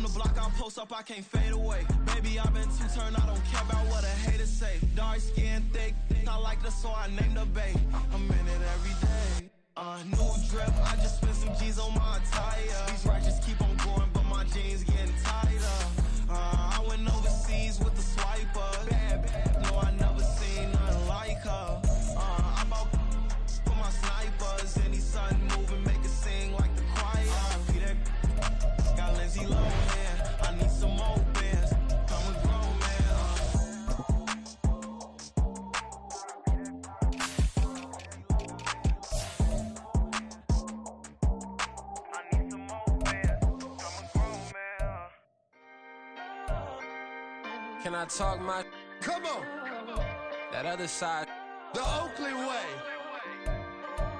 from the block, I'll post up, I can't fade away. Baby, I've been too turned, I don't care about what a hater say. Dark skin, thick, I like the so I named the bae. I'm in it every day. New drip, I just spent some G's on my attire. These righteous keep on going, but my jeans getting tighter. I went overseas with the swiper. Bad, bad, no, I never seen nothing like her. I'm out for my snipers. Any sudden moving, make it sing like the choir. Got Lindsay Lohan, I need some more bands. Come and grow, Can I talk my? Come on. That other side. The Oakland way.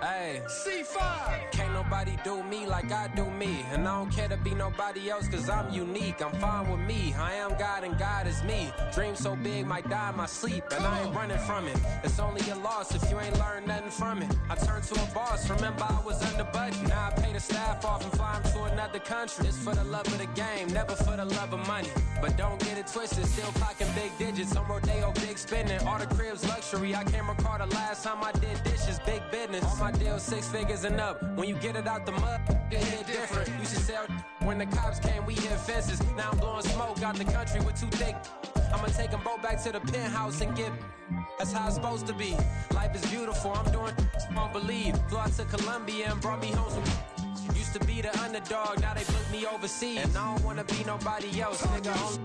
Hey. C5. Can't nobody do me like I do me. And I don't care to be nobody else cause I'm unique. I'm fine with me. I am God and God is me. Dream so big might die in my sleep. And I ain't running from it. It's only a loss if you ain't learned nothing from it. I turned to a boss. Remember I was under budget. Now I pay the staff off and fly them to another country. It's for the love of the game, never for the love of money. But don't get it twisted, still clocking big digits. On Rodeo, big spending. All the cribs luxury. I can't recall the last time I did dishes, big business. All my deals 6 figures and up. When you get it out the mud, it hit different. Used to sell when the cops came, we hit fences. Now I'm blowing smoke out the country with 2 thick. I'ma take them both back to the penthouse and get. That's how it's supposed to be. Life is beautiful, I'm doing won't believe. Flew out to Colombia and brought me home some. Used to be the underdog, now they book me overseas. And I don't wanna be nobody else, nigga.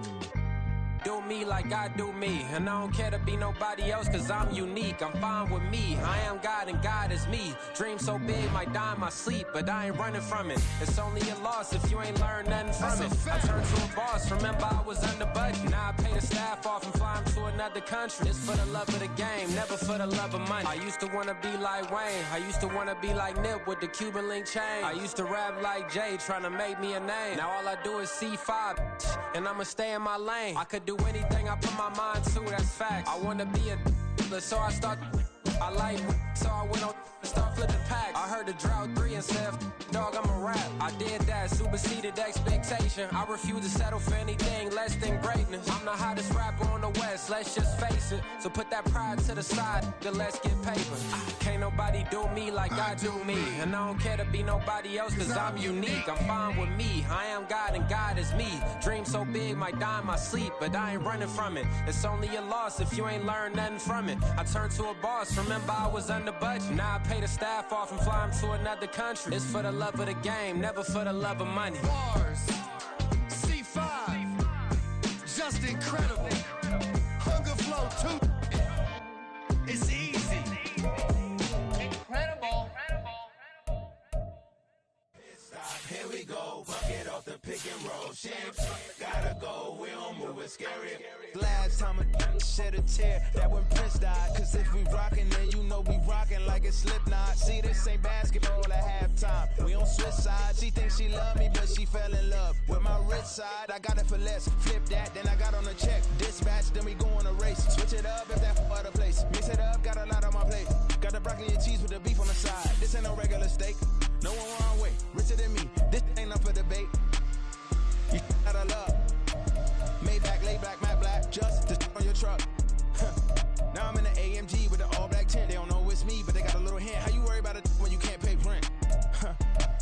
Do me like I do me. And I don't care to be nobody else cause I'm unique. I'm fine with me. I am God and God is me. Dream so big might die in my sleep, but I ain't running from it. It's only a loss if you ain't learned nothing from it. I turned to a boss, remember I was under budget. Now I pay the staff off and fly them to another country. It's for the love of the game, never for the love of money. I used to wanna be like Wayne. I used to wanna be like Nip with the Cuban link chain. I used to rap like Jay, trying to make me a name. Now all I do is C5, and I'ma stay in my lane. I could do anything I put my mind to, that's facts. I wanna be a so I start. I like so I went on start flipping packs. I heard the drought 3 and said, dog, I'm a rap. I did that, superseded expectation. I refuse to settle for anything less than greatness. I'm the hottest rapper on the West, let's just face it. So put that pride to the side, then let's get paper. Can't nobody do me like I do me. And I don't care to be nobody else cause I'm unique. I'm fine with me, I am God and God is me. Dream so big might die in my sleep, but I ain't running from it. It's only a loss if you ain't learned nothing from it. I turned to a boss, remember I was under budget. Now I pay the staff off and fly them to another country. It's for the love of the game, never for the love of money. Bars. C5. Just incredible. Hunger Flow 2. It's easy. Incredible. Here we go, bucket off the pick and roll. Champs, gotta go, we don't move it scary. Last time a shed a tear, that when Prince died. Cause if we rockin', then you know we rockin' like it's Slipknot. See, this ain't basketball at halftime. We on switch sides. She thinks she love me, but she fell in love with my rich side. I got it for less. Flip that, then I got on a check. Dispatch, then we go on a race. Switch it up if that other place. Mix it up, got a lot on my plate. Got the broccoli and cheese with the beef on the side. This ain't no regular steak. No one wrong way, richer than me. This ain't up for debate. You out of love. Maybach, lay back, matte black, just on your truck. Now I'm in the AMG with the all black tint. They don't know it's me, but they got a little hint. How you worry about it when you can't pay rent?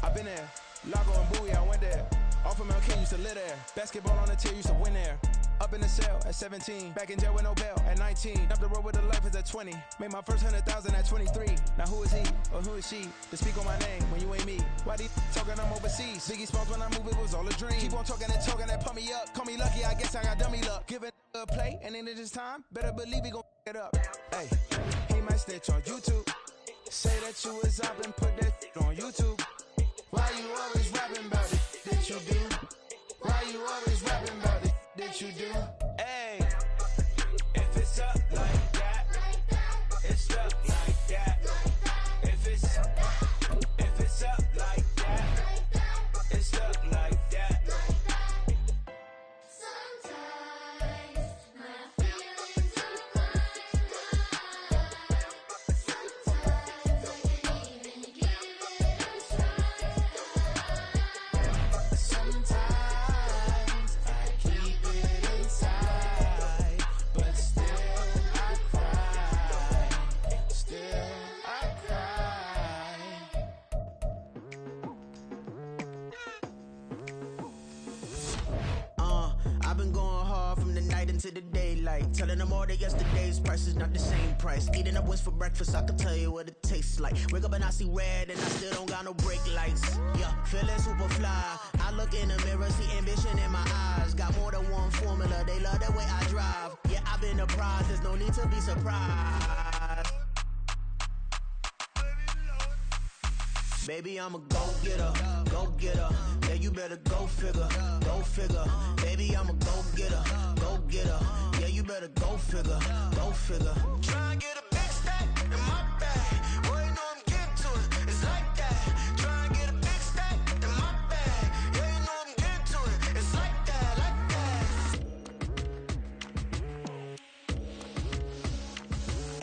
I've been there. Lago and Bowie, I went there. Off of Mount King, used to live there. Basketball on the tier, used to win there. Up in the cell at 17. Back in jail with no bail at 19. Up the road with the life is at 20. Made my first 100,000 at 23. Now who is he or who is she to speak on my name when you ain't me? Why they talking I'm overseas? Biggie Smalls when I move, it was all a dream. Keep on talking and talking that pump me up. Call me lucky, I guess I got dummy luck. Give it a play and then it's time. Better believe he gon' it up. Hey, he might snitch on YouTube. Say that you was up and put that on YouTube. Why you always rapping about it? Did you do? Why you always rapping about it? Did you do? Hey, If it's up like that, it's up like that. If it's up like that, it's up like that. Sometimes my feelings are blind. Sometimes I can't even give it a try. sometimes night into the daylight. Telling them all that yesterday's price is not the same price. Eating up wings for breakfast, I can tell you what it tastes like. Wake up and I see red and I still don't got no brake lights. Yeah, feeling super fly. I look in the mirror, see ambition in my eyes. Got more than one formula, they love the way I drive. Yeah, I've been a prize, there's no need to be surprised. Baby, I'm a go-getter, go-getter. Yeah, you better go figure, go figure. Baby, I'm a go-getter, go-getter. Yeah, you better go figure, go figure. Try and get a big stack in my bag. Boy, you know I'm getting to it, it's like that. Try and get a big stack in my bag. Yeah, you know I'm getting to it, it's like that, like that.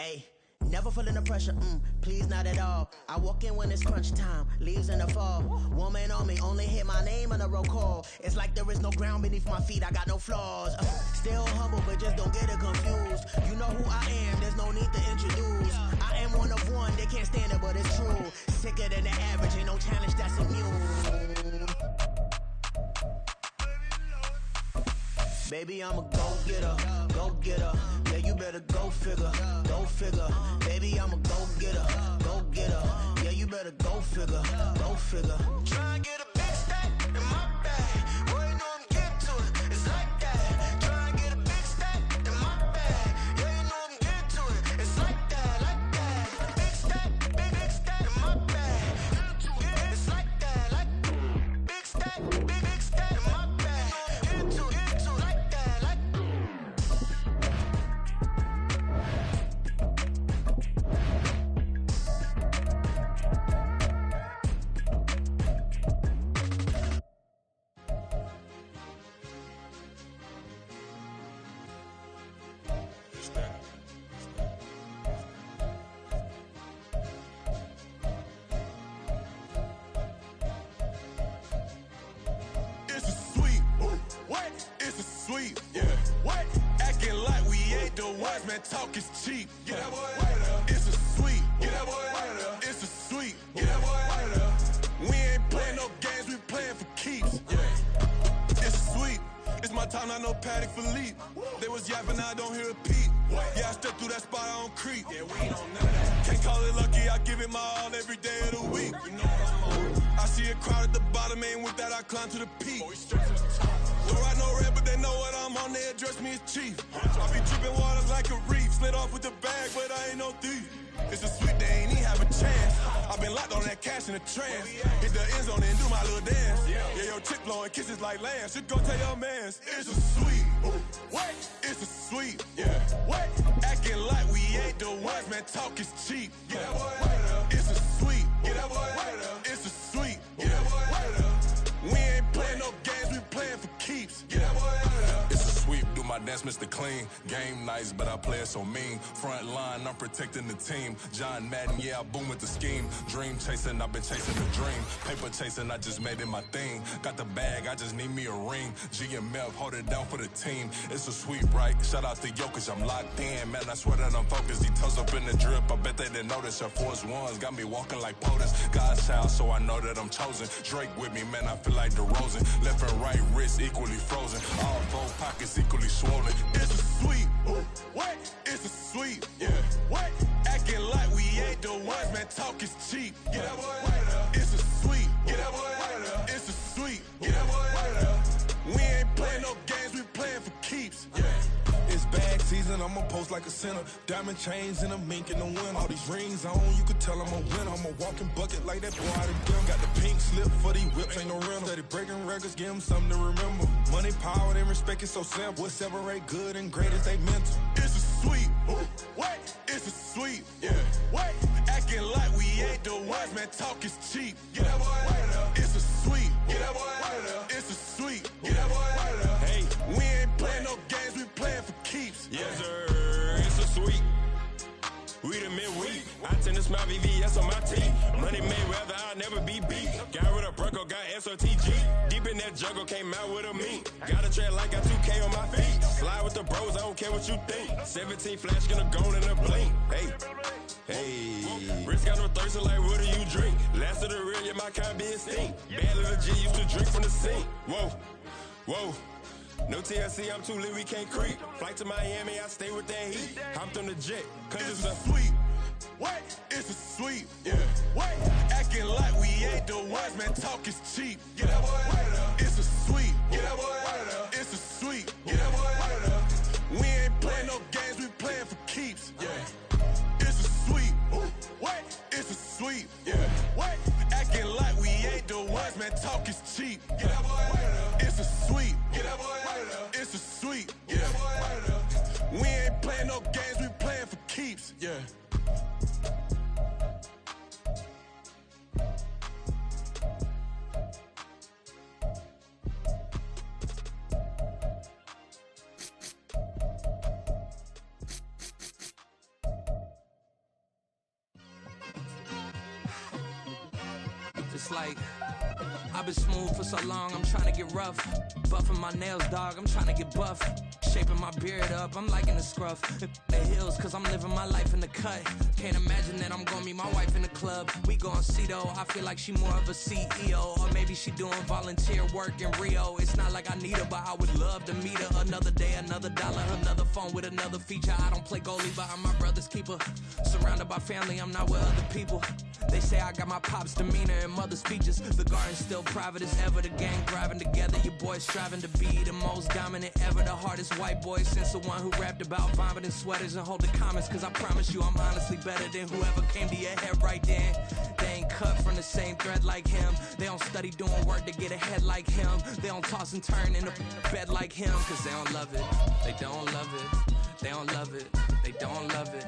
Hey. Never feeling the pressure, please not at all. I walk in when it's crunch time, leaves in the fall. Woman on me, only hit my name on a roll call. It's like there is no ground beneath my feet, I got no flaws. Still humble, but just don't get it confused. You know who I am, there's no need to introduce. I am one of one, they can't stand it, but it's true. Sicker than the average, ain't no challenge that's immune. Baby, I'm a go-getter, go-getter. Yeah, you better go figure, go figure. Baby, I'm a go-getter, go-getter. Yeah, you better go figure, go figure. Try and get a big stack in my bag. Boy, you know I'm getting to it, it's like that. Try and get a big stack in my bag. Yeah, you know I'm getting to it, it's like that, like that. Big stack, big stack in my bag. It's like that, like big stack, big stack in my bag. Get to it, like that, like. It's a sweet. What? It's a sweet. Yeah. What? Acting like we ain't the ones, man. Talk is cheap. Get that boy. It's a sweet. Get that boy. It's a sweet. Get that boy. We ain't playing no games, we playing for keeps. Yeah. It's sweet. It's my time, not no Paddock Philippe. They was yapping, I don't hear a peep. Yeah, I step through that spot, I don't creep. Yeah, we ain't on none of that. Can't call it lucky, I give it my all every day of the week. You know what I'm on. I see a crowd at the bottom, and with that I climb to the peak. Don't write no red, but they know what I'm on, they address me as chief. I be dripping waters like a reef, slid off with the bag, but I ain't no thief. It's a sweet, they ain't even have a chance. I been locked on that cash in the trance. Hit the end zone and do my little dance. Yeah, your chick blowing kisses like lambs. You go tell your mans. It's a sweet. What? It's a sweet. Yeah. What? Acting like we ain't the ones, man. Talk is cheap. Get that boy. It's a sweet. Get that boy. It's a sweet. Get that boy. We ain't playing no games, we playing for keeps. Get that boy. It's a sweep, do my dance, Mr. Clean. Game nice, but I play it so mean. Front line, I'm protecting the team. John Madden, yeah, I boom with the scheme. Dream chasing, I've been chasing the dream. Paper chasing, I just made it my thing. Got the bag, I just need me a ring. GMF, hold it down for the team. It's a sweep, right? Shout out to Jokic, I'm locked in. Man, I swear that I'm focused. He toes up in the drip, I bet they didn't notice. Her force ones got me walking like POTUS. God's child, so I know that I'm chosen. Drake with me, man, I feel like DeRozan. Left and right wrist equally frozen. All four pockets equally swollen. It's a sweet. What? It's a sweet. Yeah. What? Acting like we ain't the ones, man. Talk is cheap. Get that boy. It's a sweet. Get that boy. It's a sweet. Get that boy. We ain't playing no games, we playing for keeps. Yeah. It's bag season, I'ma post like a sinner. Diamond chains and a mink in the wind. All these rings on, you could tell I'm a winner. I'm a walking bucket like that boy out of them. Got the pink slip for these whips, ain't no rental. Steady breaking records, give them something to remember. Money, power, and respect is so simple. What separate good and great is they mental. It's a sweet. What? It's a sweet. Yeah. What? Acting like we ain't the ones, man. Talk is cheap. Get that boy. It's a sweet. Get that boy. It's a sweet. Get that boy. Hey, we ain't playing no games, we playing for keeps. Yes, sir. It's a sweet. We the midweek. I tend to smile VVS on my teeth. Money Mayweather, I'll never be beat. Got rid of Bronco, got SOTG. Deep in that jungle, came out with a meat. Got a tread like got 2K on my feet. Slide with the bros, I don't care what you think. 17 flash, gonna go in a blink. Hey. Rich got no thirsty like what do you drink? Last of the real, yeah, my kind be extinct. Bad little G used to drink from the sink. Whoa. No TLC, I'm too lit, we can't creep. Flight to Miami, I stay with that heat. Hopped on the jet, cause It's it's a a sweet. What? It's a sweet. Yeah. What? Acting like we ain't the ones, man. Talk is cheap. Get that boy out of there. It's a sweet. Get that boy out of there. It's a sweet. Get that boy out of there. We ain't playing no games, we playing for keeps. Yeah. It's a sweet. What? It's a sweet. Yeah. What? Acting like we ain't the ones, man. Talk is cheap. Get that boy out of there. It's a sweet. Get that boy out of there. It's a sweet. Get that boy out of there. We ain't playing no games, we playing for keeps. Yeah. It's like, I've been smooth for so long, I'm trying to get rough. Buffing my nails, dog, I'm trying to get buff. Shaping my beard up, I'm liking the scruff. The hills, cause I'm living my life in the cut. Can't imagine that I'm gonna meet my wife in the club. We gon' see though, I feel like she more of a CEO. Or maybe she doing volunteer work in Rio. It's not like I need her, but I would love to meet her. Another day, another dollar, another phone with another feature. I don't play goalie, but I'm my brother's keeper. Surrounded by family, I'm not with other people. They say I got my pop's demeanor and mother's features. The garden's still private as ever. The gang driving together. Your boys striving to be the most dominant ever. The hardest white boy since the one who rapped about vomiting sweaters and holding comments. Cause I promise you I'm honestly better than whoever came to your head right then. They ain't cut from the same thread like him. They don't study doing work to get ahead like him. They don't toss and turn in the bed like him. Cause they don't love it. They don't love it. They don't love it. They don't love it.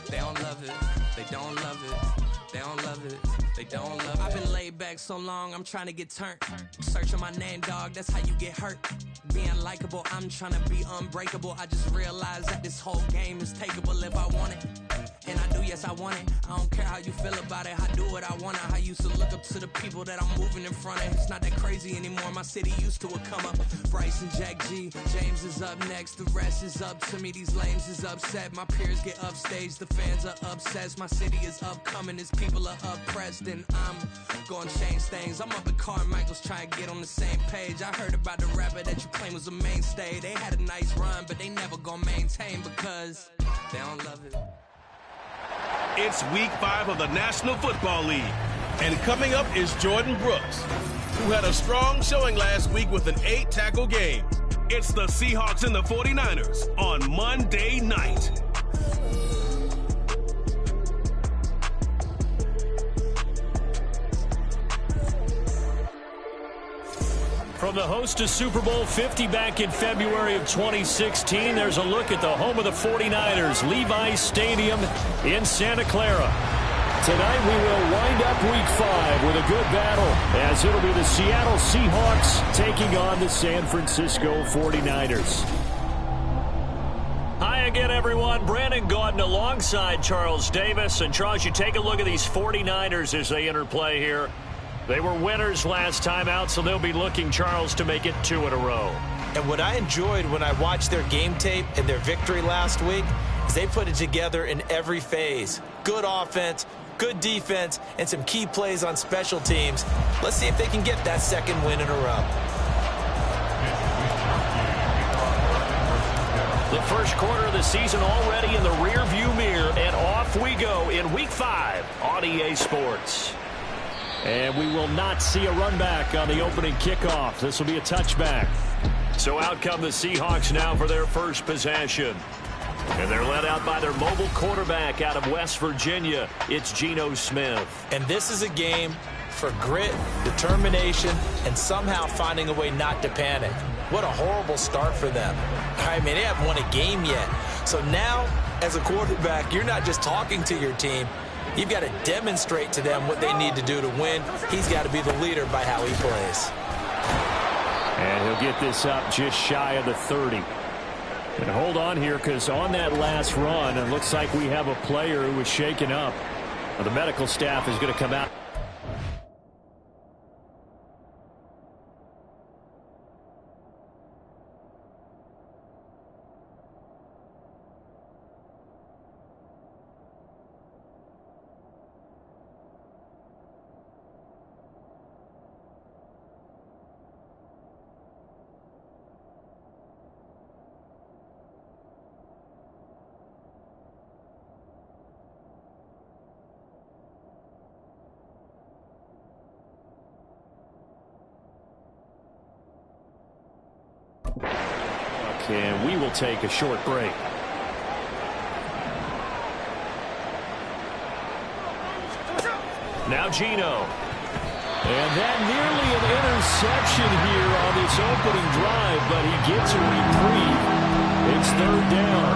They don't love it. They don't love it. They don't love it. They don't love it. I've been laid back so long, I'm trying to get turned. Searching my name, dog, that's how you get hurt. Being likable, I'm trying to be unbreakable. I just realized that this whole game is takeable if I want it. And I do, yes, I want it. I don't care how you feel about it. I do what I want. I used to look up to the people that I'm moving in front of. It's not that crazy anymore. My city used to a come up. Bryce and Jack G. James is up next. The rest is up to me. These lames is upset. My peers get upstage. The fans are obsessed. My city is upcoming. His people are oppressed. And I'm gonna change things. I'm up at Carmichael's trying to get on the same page. I heard about the rapper that you claim was a mainstay. They had a nice run, but they never gonna maintain because they don't love it. It's week 5 of the National Football League. And coming up is Jordan Brooks, who had a strong showing last week with an 8-tackle game. It's the Seahawks and the 49ers on Monday night. From the host to Super Bowl 50 back in February of 2016, there's a look at the home of the 49ers, Levi's Stadium in Santa Clara. Tonight we will wind up week 5 with a good battle, as it'll be the Seattle Seahawks taking on the San Francisco 49ers. Hi again, everyone. Brandon Gordon alongside Charles Davis. And Charles, you take a look at these 49ers as they interplay here. They were winners last time out, so they'll be looking, Charles, to make it 2 in a row. And what I enjoyed when I watched their game tape and their victory last week is they put it together in every phase. Good offense, good defense, and some key plays on special teams. Let's see if they can get that second win in a row. The first quarter of the season already in the rearview mirror, and off we go in Week 5 on EA Sports. And we will not see a run back on the opening kickoff. This will be a touchback. So out come the Seahawks now for their first possession. And they're led out by their mobile quarterback out of West Virginia. It's Geno Smith. And this is a game for grit, determination, and somehow finding a way not to panic. What a horrible start for them. I mean, they haven't won a game yet. So now, as a quarterback, you're not just talking to your team. You've got to demonstrate to them what they need to do to win. He's got to be the leader by how he plays. And he'll get this up just shy of the 30. And hold on here, because on that last run, it looks like we have a player who was shaken up. The medical staff is going to come out. and we will take a short break. Now Gino. And that nearly an interception here on this opening drive, but he gets a reprieve. It's third down.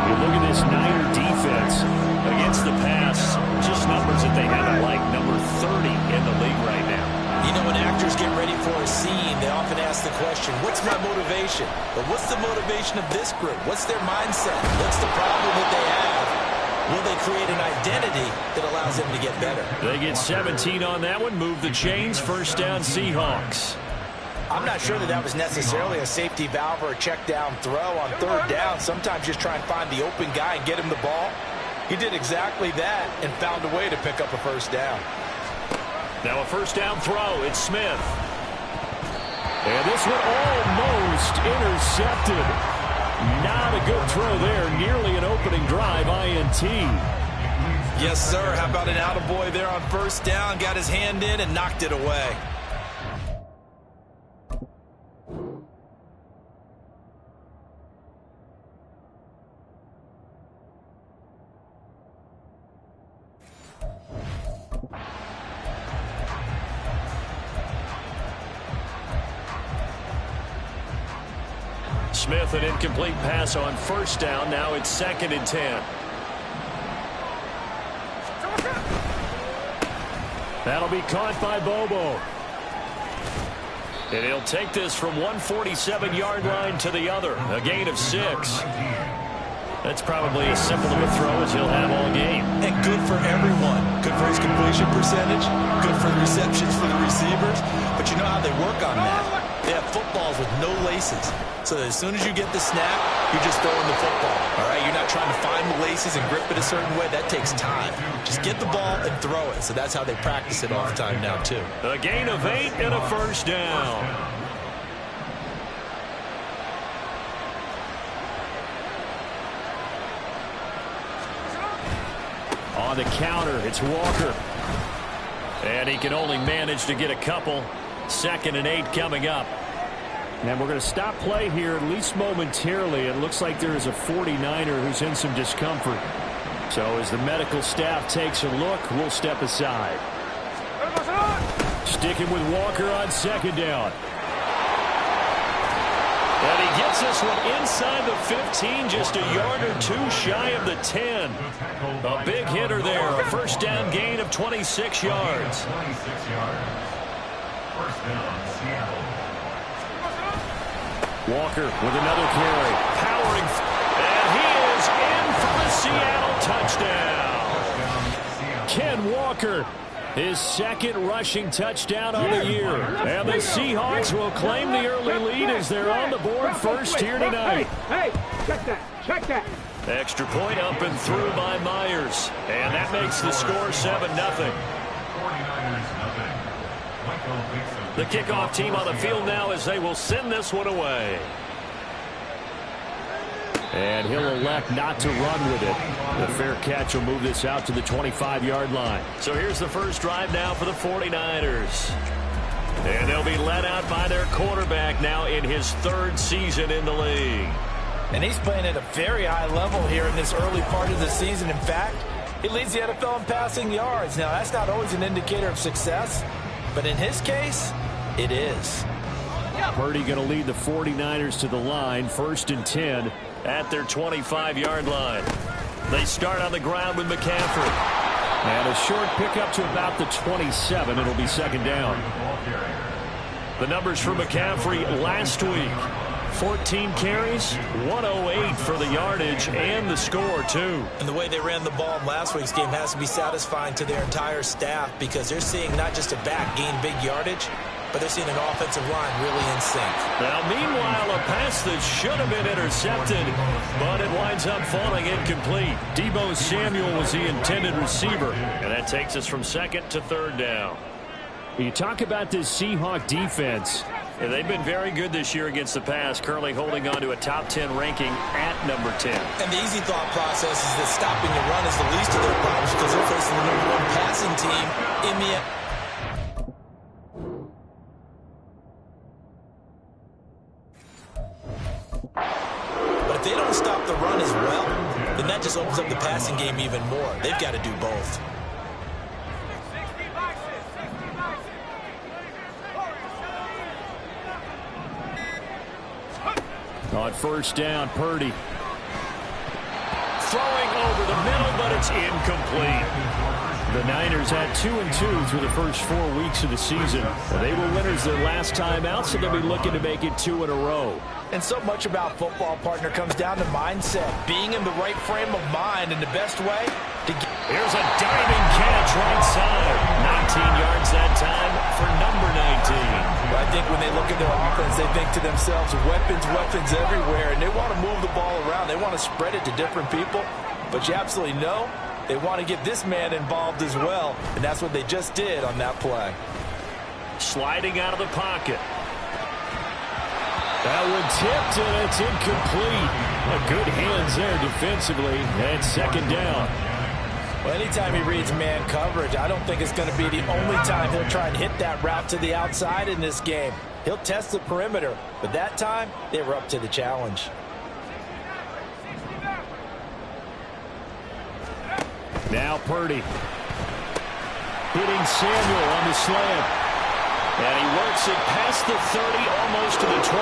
You look at this Niner defense against the pass, just numbers that they haven't liked, number 30 in the league right now. You know, when actors get ready for a scene, they often ask the question, what's my motivation? But what's the motivation of this group? What's their mindset? What's the problem that they have? Will they create an identity that allows them to get better? They get 17 on that one, move the chains, first down Seahawks. I'm not sure that was necessarily a safety valve or a check down throw on third down. Sometimes just try and find the open guy and get him the ball. He did exactly that and found a way to pick up a first down. Now a first down throw, it's Smith. And this one almost intercepted. Not a good throw there, nearly an opening drive, INT. Yes, sir. How about an attaboy there on first down? Got his hand in and knocked it away. Smith, an incomplete pass on first down. Now it's 2nd and 10. That'll be caught by Bobo. And he'll take this from 147-yard line to the other. A gain of 6. That's probably as simple of a throw as he'll have all game. And good for everyone. Good for his completion percentage. Good for the receptions for the receivers. But you know how they work on that. They have footballs with no laces. So that as soon as you get the snap, you're just throwing the football. All right? You're not trying to find the laces and grip it a certain way. That takes time. Just get the ball and throw it. So that's how they practice it all the time now, too. A gain of 8 and a first down. On the counter, it's Walker. And he can only manage to get a couple. 2nd and 8 coming up. And we're going to stop play here, at least momentarily. It looks like there is a 49er who's in some discomfort. So as the medical staff takes a look, we'll step aside. Sticking with Walker on 2nd down. And he gets this one inside the 15, just a yard or 2 shy of the 10. A big hitter there, a first down gain of 26 yards. Walker with another carry, powering, and he is in for the Seattle touchdown. Ken Walker, his 2nd rushing touchdown on the year. And the Seahawks will claim the early lead as they're on the board first here tonight. Hey, check that. Extra point up and through by Myers. And that makes the score 7-0. The kickoff team on the field now as they will send this one away. And he'll elect not to run with it. The fair catch will move this out to the 25-yard line. So here's the first drive now for the 49ers. And they'll be led out by their quarterback now in his 3rd season in the league. And he's playing at a very high level here in this early part of the season. In fact, he leads the NFL in passing yards. Now, that's not always an indicator of success, but in his case, it is. Purdy going to lead the 49ers to the line, 1st and 10 at their 25-yard line. They start on the ground with McCaffrey. And a short pickup to about the 27. It'll be 2nd down. The numbers for McCaffrey last week. 14 carries, 108 for the yardage and the score, too. And the way they ran the ball in last week's game has to be satisfying to their entire staff because they're seeing not just a back gain big yardage, but they're seeing an offensive line really in sync. Now, meanwhile, a pass that should have been intercepted, but it winds up falling incomplete. Deebo Samuel was the intended receiver, and that takes us from 2nd to 3rd down. You talk about this Seahawk defense. And they've been very good this year against the pass, currently holding on to a top 10 ranking at number 10. And the easy thought process is that stopping the run is the least of their problems because they're facing the #1 passing team in the If they don't stop the run as well, then that just opens up the passing game even more. They've got to do both. On first down, Purdy. Throwing over the middle, but it's incomplete. The Niners had 2-2 through the first 4 weeks of the season. They were winners their last time out, so they'll be looking to make it 2 in a row. And so much about football, partner, comes down to mindset. Being in the right frame of mind, and the best way to get... Here's a diving catch right side. 19 yards that time for number 19. Well, I think when they look at their offense, they think to themselves, weapons everywhere, and they want to move the ball around. They want to spread it to different people, but you absolutely know they want to get this man involved as well, and that's what they just did on that play. Sliding out of the pocket. That one tipped, and it's incomplete. Good hands there defensively, and second down. Well, anytime he reads man coverage, I don't think it's going to be the only time he'll try and hit that route to the outside in this game. He'll test the perimeter, but that time, they were up to the challenge. Now Purdy. Hitting Samuel on the slant. And he works it past the 30, almost to the 25.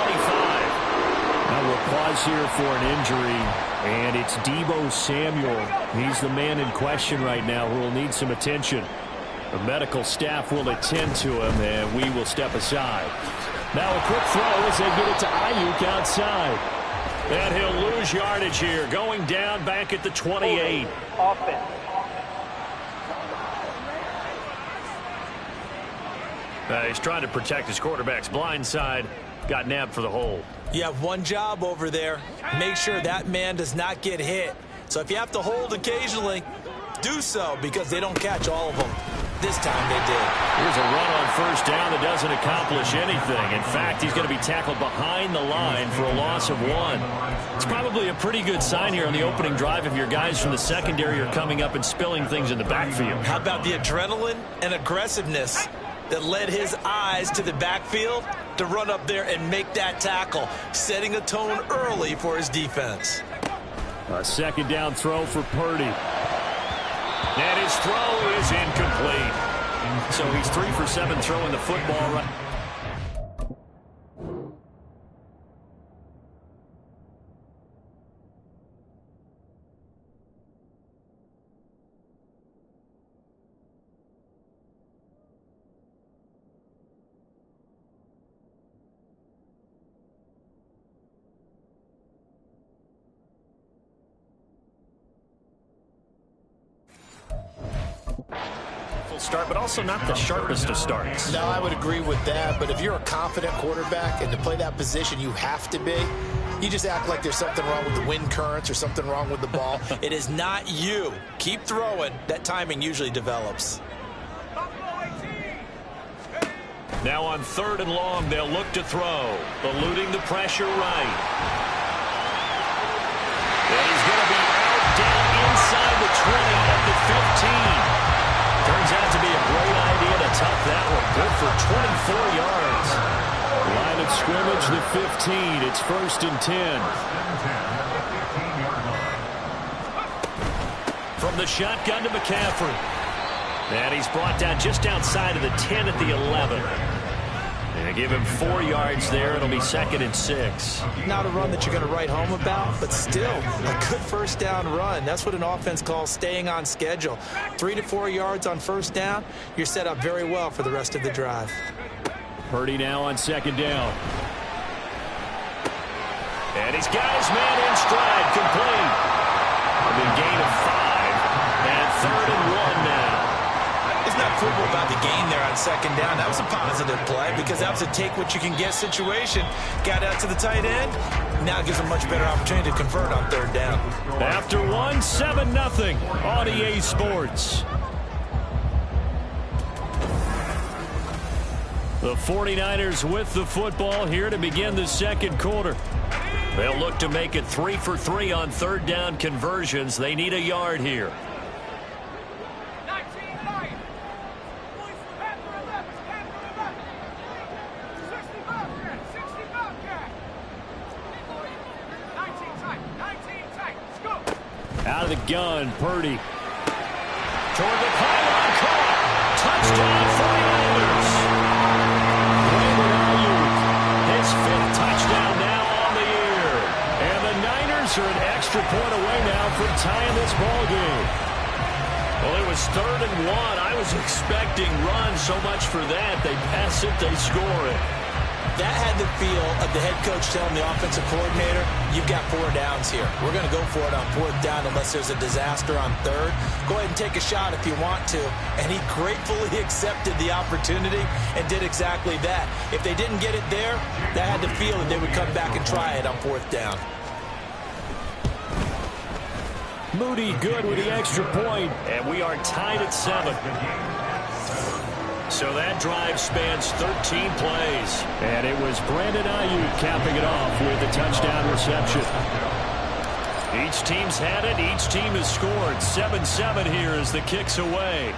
Now we'll pause here for an injury, and it's Deebo Samuel. He's the man in question right now who will need some attention. The medical staff will attend to him, and we will step aside. Now a quick throw as they get it to Ayuk outside. And he'll lose yardage here, going down back at the 28. Offense. He's trying to protect his quarterback's blind side. Got nabbed for the hold. You have one job over there. Make sure that man does not get hit. So if you have to hold occasionally, do so, because they don't catch all of them. This time they did. Here's a run on first down that doesn't accomplish anything. In fact, he's going to be tackled behind the line for a loss of 1. It's probably a pretty good sign here on the opening drive if your guys from the secondary are coming up and spilling things in the backfield. How about the adrenaline and aggressiveness that led his eyes to the backfield to run up there and make that tackle, setting a tone early for his defense. A second down throw for Purdy. And his throw is incomplete. So he's 3 for 7 throwing the football right. Start, but also not the sharpest of starts. No, I would agree with that, but if you're a confident quarterback and to play that position you have to be, you just act like there's something wrong with the wind currents or something wrong with the ball. It is not you. Keep throwing. That timing usually develops. Now on 3rd and long, they'll look to throw, eluding the pressure right. And he's going to be out down inside the 20 at the 15. Turns out to be a great idea to tuck that one. Good for 24 yards. Line of scrimmage, the 15. It's 1st and 10. From the shotgun to McCaffrey. And he's brought down just outside of the 10 at the 11. And give him 4 yards there. It'll be 2nd and 6. Not a run that you're going to write home about, but still a good first down run. That's what an offense calls staying on schedule. 3 to 4 yards on first down. You're set up very well for the rest of the drive. Purdy now on 2nd down. And he's got his man in stride, complete. A big gain of 5. And 3rd and 1 now. It's not football about the gain there on 2nd down. That was a positive play because that was a take-what-you-can-get situation. Got out to the tight end. Now gives a much better opportunity to convert on 3rd down. After 1, 7-0 on EA Sports. The 49ers with the football here to begin the 2nd quarter. They'll look to make it 3 for 3 on 3rd down conversions. They need a yard here. Out of the gun, Purdy. Toward the pylon, caught. Touchdown, 49ers. Brandon Ayuk, his 5th touchdown now on the year. And the Niners are an extra point away now from tying this ball game. Well, it was 3rd and 1. I was expecting run so much for that. They pass it, they score it. That had the feel of the head coach telling the offensive coordinator, you've got 4 downs here. We're going to go for it on 4th down unless there's a disaster on 3rd. Go ahead and take a shot if you want to. And he gratefully accepted the opportunity and did exactly that. If they didn't get it there, that had the feel that they would come back and try it on 4th down. Moody good with the extra point, and we are tied at 7. So that drive spans 13 plays. And it was Brandon Ayuk capping it off with a touchdown reception. Each team's had it. Each team has scored. 7-7 here as the kick's away.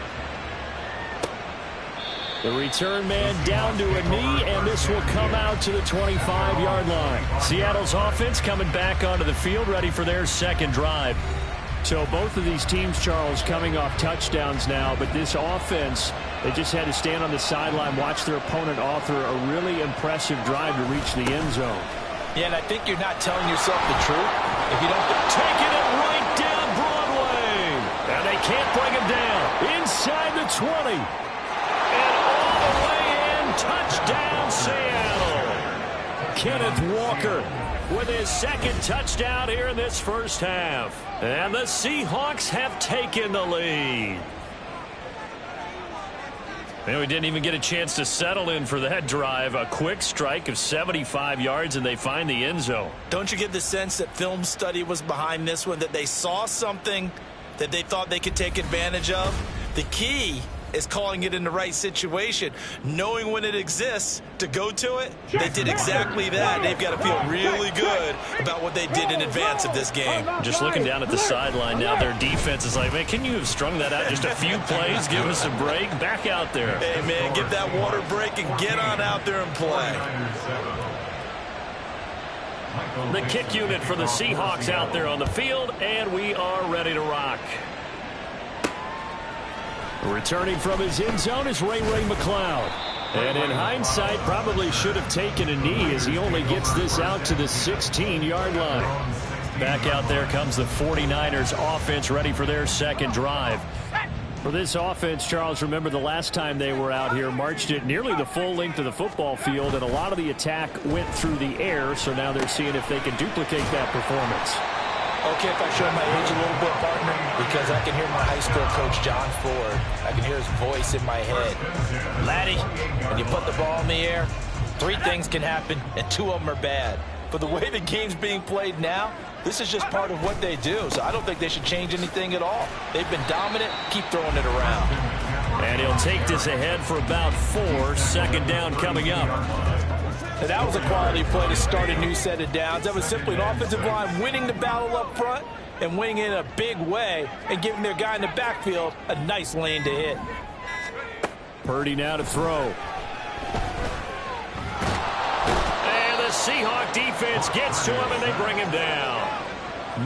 The return man down to a knee, and this will come out to the 25-yard line. Seattle's offense coming back onto the field, ready for their second drive. So both of these teams, Charles, coming off touchdowns now, but this offense, they just had to stand on the sideline, watch their opponent author a really impressive drive to reach the end zone. Yeah, and I think you're not telling yourself the truth if you don't. Taking it right down Broadway. And they can't bring him down. Inside the 20. And all the way in. Touchdown, Seattle. Kenneth Walker with his 2nd touchdown here in this first half. And the Seahawks have taken the lead. And we didn't even get a chance to settle in for that drive. A quick strike of 75 yards, and they find the end zone. Don't you get the sense that film study was behind this one, that they saw something that they thought they could take advantage of? The key is calling it in the right situation, knowing when it exists to go to it. They did exactly that. They've got to feel really good about what they did in advance of this game. Just looking down at the sideline now, their defense is like, man, can you have strung that out just a few plays? Give us a break. Back out there. Hey, man, get that water break and get on out there and play. The kick unit for the Seahawks out there on the field, and we are ready to rock. Returning from his end zone is Ray McCloud. And in hindsight, probably should have taken a knee as he only gets this out to the 16-yard line. Back out there comes the 49ers offense ready for their second drive. For this offense, Charles, remember the last time they were out here, marched it nearly the full length of the football field, and a lot of the attack went through the air, so now they're seeing if they can duplicate that performance. Okay, if I show my age a little bit, partner, because I can hear my high school coach, John Ford. I can hear his voice in my head. Laddie, when you put the ball in the air, 3 things can happen, and 2 of them are bad. But the way the game's being played now, this is just part of what they do. So I don't think they should change anything at all. They've been dominant. Keep throwing it around. And he'll take this ahead for about 4. Second down coming up. And that was a quality play to start a new set of downs. That was simply an offensive line winning the battle up front and winning it in a big way and giving their guy in the backfield a nice lane to hit. Purdy now to throw. And the Seahawk defense gets to him and they bring him down.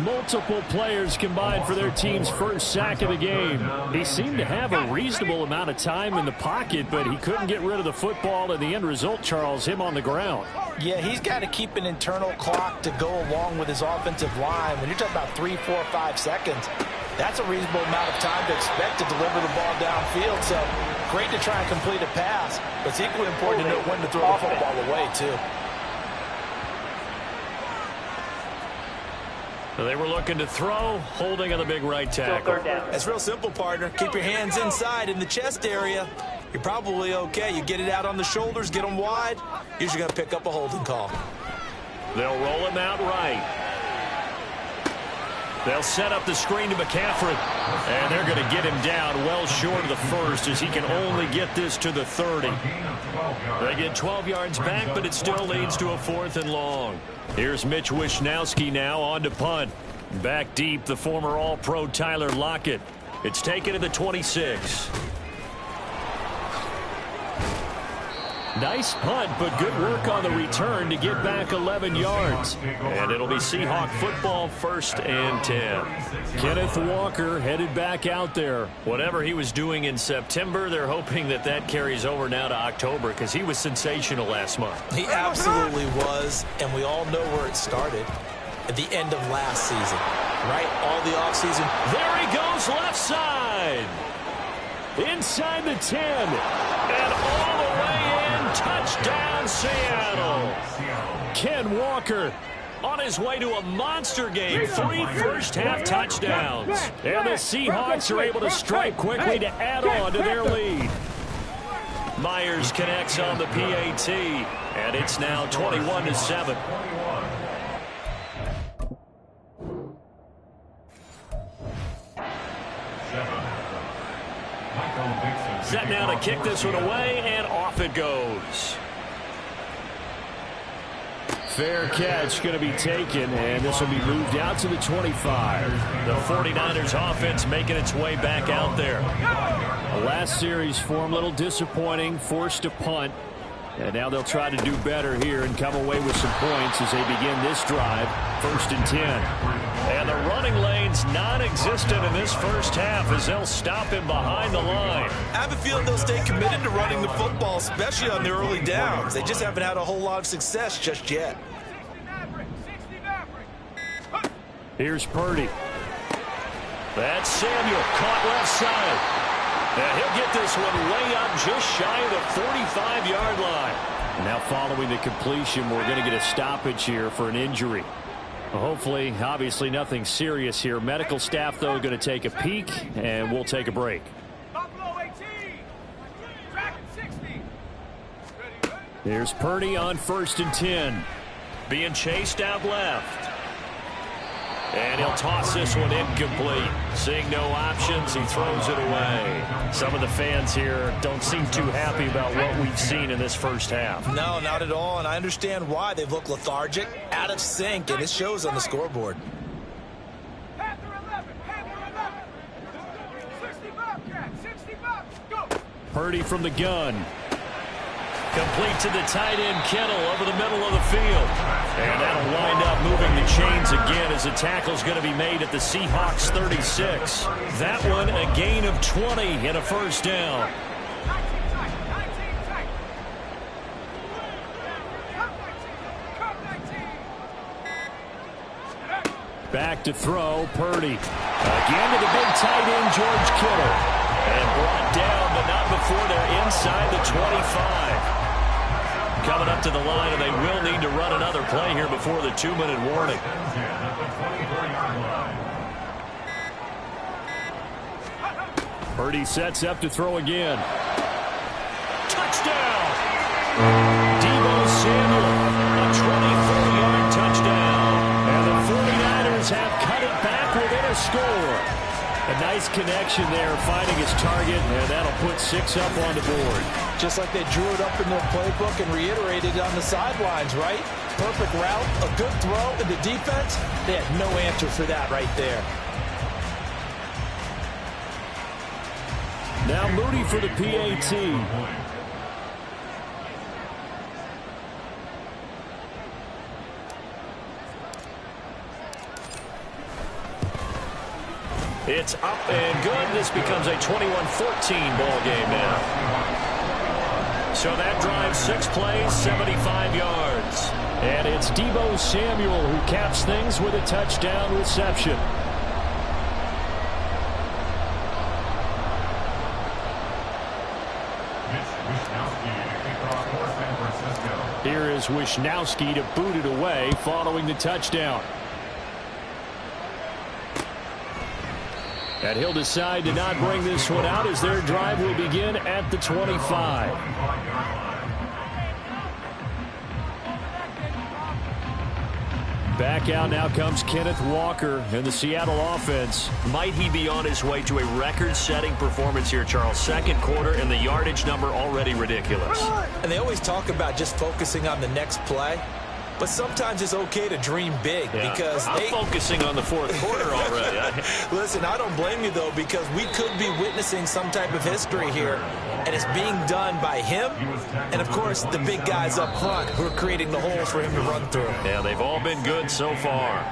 Multiple players combined for their team's first sack of the game. He seemed to have a reasonable amount of time in the pocket, but he couldn't get rid of the football, and the end result, Charles, him on the ground. Yeah, he's got to keep an internal clock to go along with his offensive line. When you're talking about 3, 4, 5 seconds, that's a reasonable amount of time to expect to deliver the ball downfield. So great to try and complete a pass, but it's equally important to know when to throw the football away, too. They were looking to throw, holding on the big right tackle. It's real simple, partner. Keep your hands inside in the chest area. You're probably okay. You get it out on the shoulders, get them wide. Usually going to pick up a holding call. They'll roll him out right. They'll set up the screen to McCaffrey. And they're going to get him down well short of the first as he can only get this to the 30. They get 12 yards back, but it still leads to a 4th and long. Here's Mitch Wishnowsky now on to punt. Back deep, the former All-Pro Tyler Lockett. It's taken to the 26. Nice punt, but good work on the return to get back 11 yards. And it'll be Seahawk football, 1st and 10. Kenneth Walker headed back out there. Whatever he was doing in September, they're hoping that that carries over now to October because he was sensational last month. He absolutely was, and we all know where it started. At the end of last season, right? All the offseason. There he goes, left side. Inside the 10. And all the way in, touchdown Seattle. Ken Walker on his way to a monster game. 3 first-half touchdowns. And the Seahawks are able to strike quickly to add on to their lead. Myers connects on the PAT, and it's now 21-7. Set now to kick this one away, and off it goes. Fair catch going to be taken, and this will be moved out to the 25. The 49ers offense making its way back out there. The last series form, a little disappointing, forced to punt. And now they'll try to do better here and come away with some points as they begin this drive, 1st and 10. And the running lane's non-existent in this first half as they'll stop him behind the line. I have a feeling they'll stay committed to running the football, especially on the early downs. They just haven't had a whole lot of success just yet. Here's Purdy. That's Samuel, caught left side. And he'll get this one way up just shy of the 45-yard line. Now following the completion, we're going to get a stoppage here for an injury. Well, hopefully, obviously nothing serious here. Medical staff, though, going to take a peek, and we'll take a break. Here's Purdy on 1st and 10. Being chased out left. And he'll toss this one incomplete. Seeing no options, he throws it away. Some of the fans here don't seem too happy about what we've seen in this first half. No, not at all, and I understand why. They've looked lethargic, out of sync, and it shows on the scoreboard. Purdy from the gun. Complete to the tight end, Kittle, over the middle of the field. And that'll wind up moving the chains again as the tackle's going to be made at the Seahawks 36. That one a gain of 20 and a first down. Back to throw, Purdy. Again to the big tight end, George Kittle. And brought down, but not before they're inside the 25. Coming up to the line, and they will need to run another play here before the 2-minute warning. Purdy sets up to throw again. Touchdown! Deebo Samuel, a 24-yard touchdown. And the 49ers have cut it back within a score. A nice connection there, finding his target, and that'll put 6 up on the board. Just like they drew it up in their playbook and reiterated it on the sidelines, right? Perfect route, a good throw, and the defense, they had no answer for that right there. Now Moody for the PAT. It's up and good. This becomes a 21-14 ball game now. So that drives 6 plays, 75 yards. And it's Deebo Samuel who caps things with a touchdown reception. Here is Wisnowski to boot it away following the touchdown. And he'll decide to not bring this one out as their drive will begin at the 25. Back out now comes Kenneth Walker in the Seattle offense. Might he be on his way to a record-setting performance here, Charles? Second quarter, and the yardage number already ridiculous. And they always talk about just focusing on the next play. But sometimes it's okay to dream big because I'm focusing on the fourth quarter already. Listen, I don't blame you, though, because we could be witnessing some type of history here, and it's being done by him and, of course, the big guys up front who are creating the holes for him to run through. Yeah, they've all been good so far.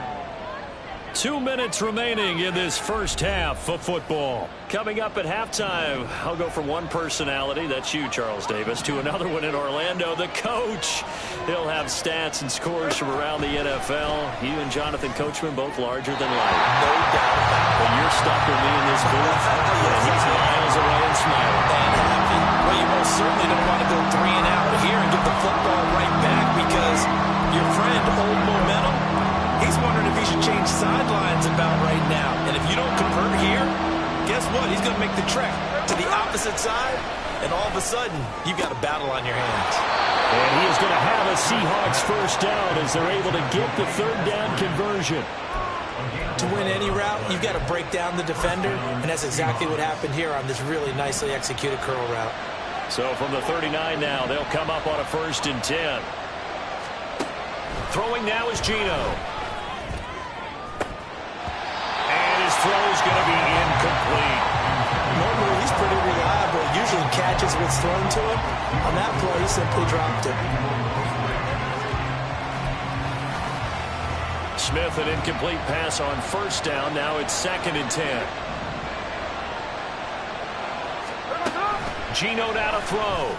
2 minutes remaining in this first half of football. Coming up at halftime, I'll go from one personality, that's you, Charles Davis, to another one in Orlando, the coach. He'll have stats and scores from around the NFL. You and Jonathan Coachman both larger than life. No doubt about it. But you're stuck with me in this booth, and he's miles away and smiling. And happy. Well, you most certainly don't want to go 3 and out here and get the football right back because your friend, Old Momentum, he's wondering if he should change sidelines about right now. And if you don't convert here, guess what? He's going to make the trek to the opposite side, and all of a sudden, you've got a battle on your hands. And he is going to have a Seahawks first down as they're able to get the third down conversion. To win any route, you've got to break down the defender, and that's exactly what happened here on this really nicely executed curl route. So from the 39 now, they'll come up on a 1st and 10. Throwing now is Geno. His throw is going to be incomplete. Normally, he's pretty reliable. Usually catches what's thrown to him. On that play, he simply dropped it. Smith, an incomplete pass on 1st down. Now it's 2nd and 10. Geno now to throw.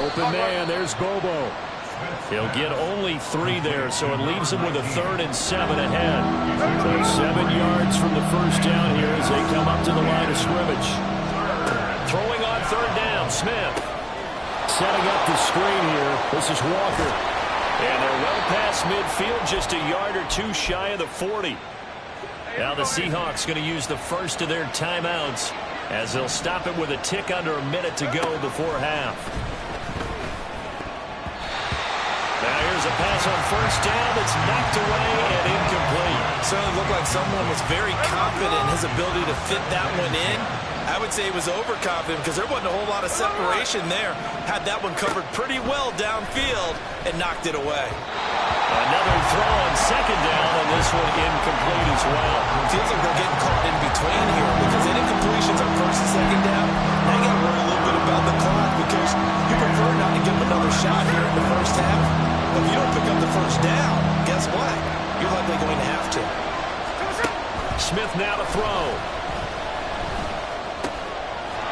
Open man, there's Bobo. He'll get only 3 there, so it leaves him with a 3rd and 7 ahead. So 7 yards from the first down here as they come up to the line of scrimmage. Throwing on 3rd down, Smith. Setting up the screen here. This is Walker. And they're well past midfield, just a yard or 2 shy of the 40. Now the Seahawks going to use the first of their timeouts as they'll stop it with a tick under a minute to go before half. Now here's a pass on 1st down that's knocked away and incomplete. Certainly looked like someone was very confident in his ability to fit that one in. I would say he was overconfident because there wasn't a whole lot of separation there. Had that one covered pretty well downfield and knocked it away. Another throw on 2nd down, and this one incomplete as well. Feels like they're getting caught in between here because any incompletions on 1st and 2nd down, now you got to worry a little bit about the clock because you prefer not to give them another shot here in the first half. But if you don't pick up the 1st down, guess what? You're likely going to have to. Smith now to throw.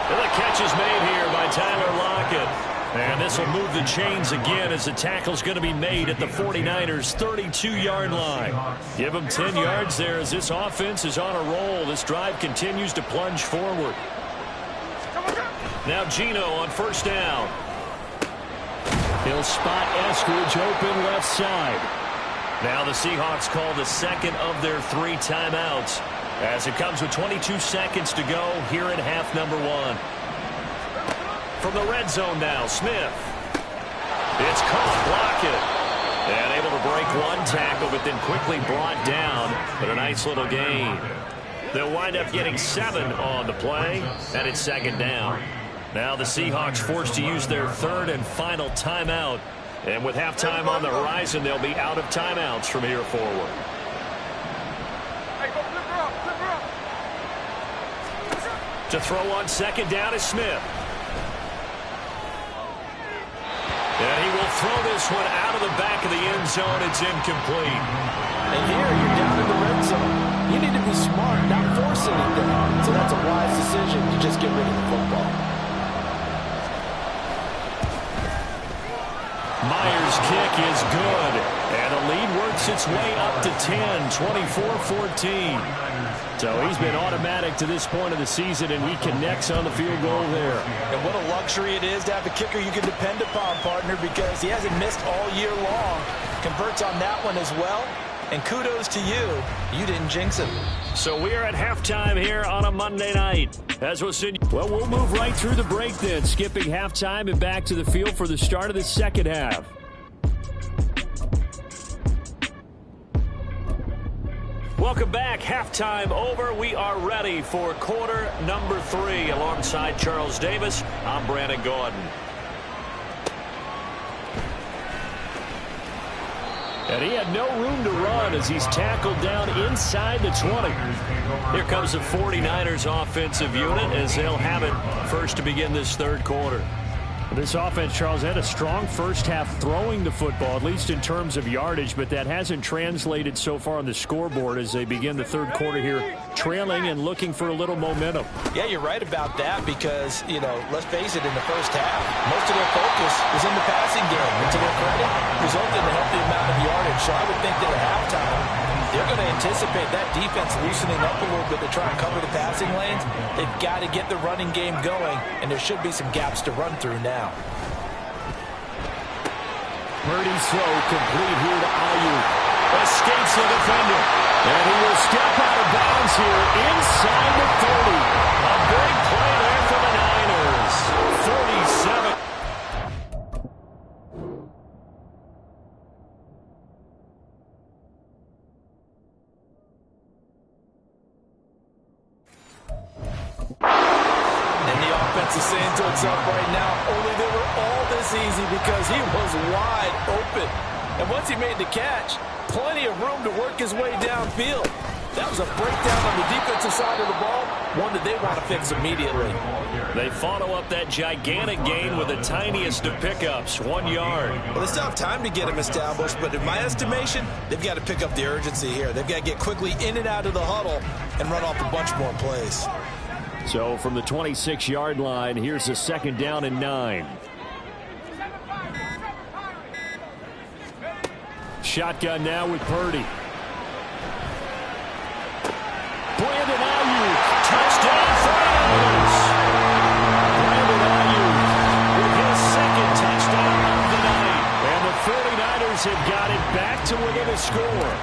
And the catch is made here by Tyler Lockett. And this will move the chains again as the tackle's going to be made at the 49ers' 32-yard line. Give them 10 yards there as this offense is on a roll. This drive continues to plunge forward. Now Geno on 1st down. He'll spot Eskridge open left side. Now the Seahawks call the 2nd of their 3 timeouts as it comes with 22 seconds to go here in half number 1. From the red zone now, Smith. It's caught, Lockett. And able to break 1 tackle, but then quickly brought down. But a nice little gain. They'll wind up getting 7 on the play, and it's 2nd down. Now the Seahawks forced to use their 3rd and final timeout. And with halftime on the horizon, they'll be out of timeouts from here forward. To throw on 2nd down is Smith. And he will throw this one out of the back of the end zone. It's incomplete. And here you're down in the red zone. You need to be smart, not force anything. So that's a wise decision to just get rid of the football. Myers' kick is good. And the lead works its way up to 10, 24-14. So he's been automatic to this point of the season, and he connects on the field goal there. And what a luxury it is to have a kicker you can depend upon, partner, because he hasn't missed all year long. Converts on that one as well. And kudos to you. You didn't jinx it. So we are at halftime here on a Monday night. As we'll see. Well, we'll move right through the break then, skipping halftime and back to the field for the start of the 2nd half. Welcome back. Halftime over. We are ready for quarter number 3. Alongside Charles Davis, I'm Brandon Gordon. And he had no room to run as he's tackled down inside the 20. Here comes the 49ers offensive unit as they'll have it first to begin this third quarter. This offense, Charles, had a strong first half throwing the football, at least in terms of yardage, but that hasn't translated so far on the scoreboard as they begin the third quarter here, trailing and looking for a little momentum. Yeah, you're right about that because, let's face it, in the first half, most of their focus was in the passing game. And to their credit, resulted in a healthy amount of yardage. So I would think that at halftime, they're going to anticipate that defense loosening up a little bit to try and cover the passing lanes. They've got to get the running game going, and there should be some gaps to run through now. Purdy's throw complete here to Ayuk. Escapes the defender. And he will step out of bounds here inside the 30. A big play there for the Niners. 37. Is saying to himself right now, only they were all this easy because he was wide open. And once he made the catch, plenty of room to work his way downfield. That was a breakdown on the defensive side of the ball, one that they want to fix immediately. They follow up that gigantic gain with the tiniest of pickups, 1 yard. Well, they still have time to get him established, but in my estimation, they've got to pick up the urgency here. They've got to get quickly in and out of the huddle and run off a bunch more plays. So from the 26-yard line, here's a 2nd down and 9. Shotgun now with Purdy. Brandon Ayuk, touchdown 49ers. Brandon Ayuk with his 2nd touchdown of the night. And the 49ers have got it back to within a score.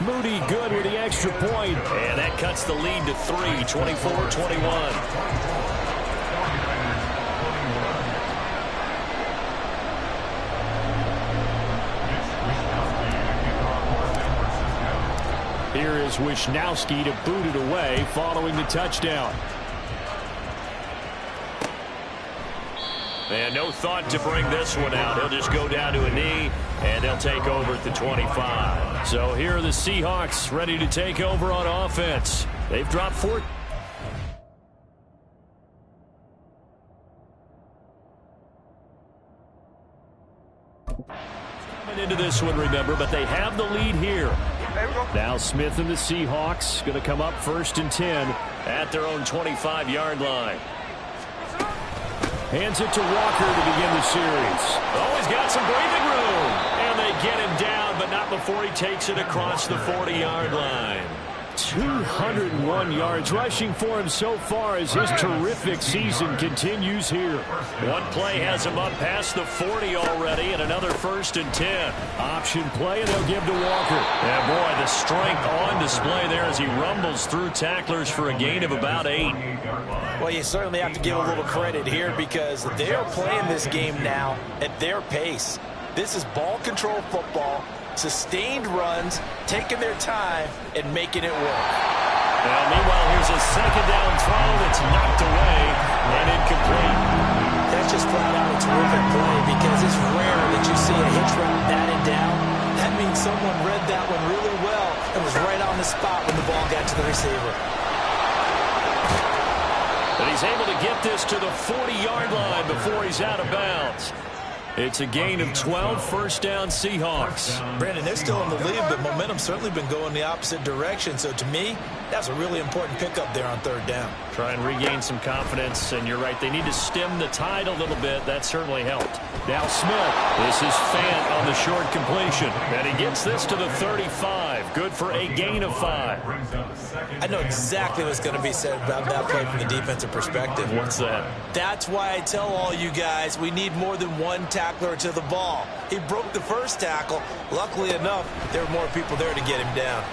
Moody good with the extra point. And that cuts the lead to 3, 24-21. Here is Wisnowski to boot it away following the touchdown. And no thought to bring this one out. He'll just go down to a knee, and they'll take over at the 25. So here are the Seahawks ready to take over on offense. They've dropped 4. Coming into this one, remember, but they have the lead here. Now Smith and the Seahawks going to come up 1st and 10 at their own 25-yard line. Hands it to Walker to begin the series. Oh, he's got some breathing room. And they get him down, but not before he takes it across the 40-yard line. 201 yards rushing for him so far as his terrific season continues here. One play has him up past the 40 already, and another 1st and 10. Option play, and they'll give to Walker. And boy, the strength on display there as he rumbles through tacklers for a gain of about 8. Well, you certainly have to give a little credit here because they are playing this game now at their pace. This is ball control football, sustained runs, taking their time, and making it work. Well, meanwhile, here's a 2nd down throw that's knocked away and incomplete. That's just flat out a terrific play because it's rare that you see a hitch route batted down. That means someone read that one really well and was right on the spot when the ball got to the receiver. But he's able to get this to the 40-yard line before he's out of bounds. It's a gain of 12, 1st down Seahawks. Brandon, they're still in the lead, but momentum's certainly been going the opposite direction. So to me, that's a really important pickup there on 3rd down. Try and regain some confidence, and you're right. They need to stem the tide a little bit. That certainly helped. Now Smith. This is Fant on the short completion. And he gets this to the 35. Good for a gain of 5. I know exactly what's going to be said about that play from the defensive perspective. What's that? That's why I tell all you guys we need more than one tackler to the ball. He broke the first tackle. Luckily enough, there were more people there to get him down.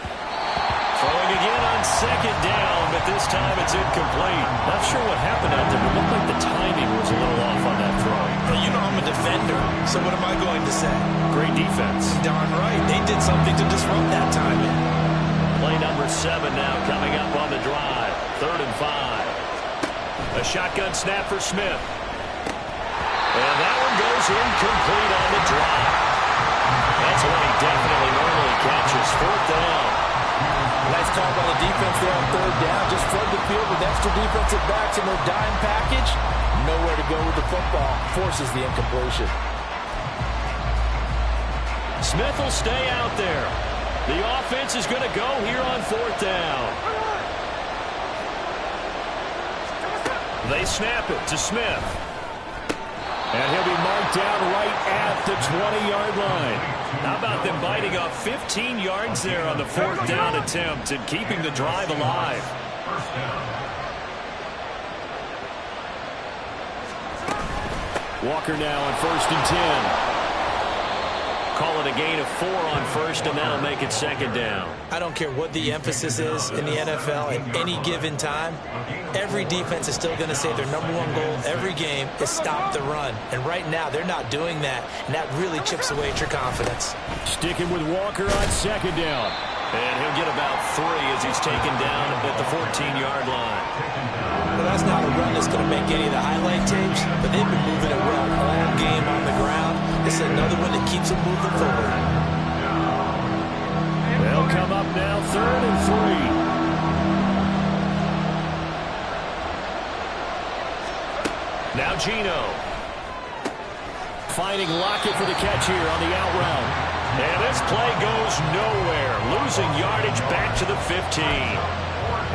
Throwing again on 2nd down, but this time it's incomplete. Not sure what happened out there. It looked like the timing was a little off on that throw. Well, you know I'm a defender, so what am I going to say? Great defense. Darn right. They did something to disrupt that timing. Play number 7 now coming up on the drive. 3rd and 5. A shotgun snap for Smith. And that one goes incomplete on the drop. That's what he definitely normally catches. 4th down. Nice call by the defense there on 3rd down. Just flood the field with extra defensive backs in their dime package. Nowhere to go with the football. Forces the incompletion. Smith will stay out there. The offense is going to go here on 4th down. They snap it to Smith. And he'll be marked down right at the 20-yard line. How about them biting off 15 yards there on the 4th down attempt and keeping the drive alive? Walker now on 1st and 10. Call it a gain of 4 on 1st, and that'll make it 2nd down. I don't care what the emphasis is in the NFL at any given time. Every defense is still going to say their #1 goal every game is stop the run. And right now, they're not doing that, and that really chips away at your confidence. Sticking with Walker on 2nd down. And he'll get about 3 as he's taken down at the 14-yard line. Well, that's not a run that's going to make any of the highlight tapes, but they've been moving it well all game on the ground. This is another one that keeps them moving forward. They'll come up now 3rd and 3. Now Gino. Finding Lockett for the catch here on the out route. And this play goes nowhere. Losing yardage back to the 15.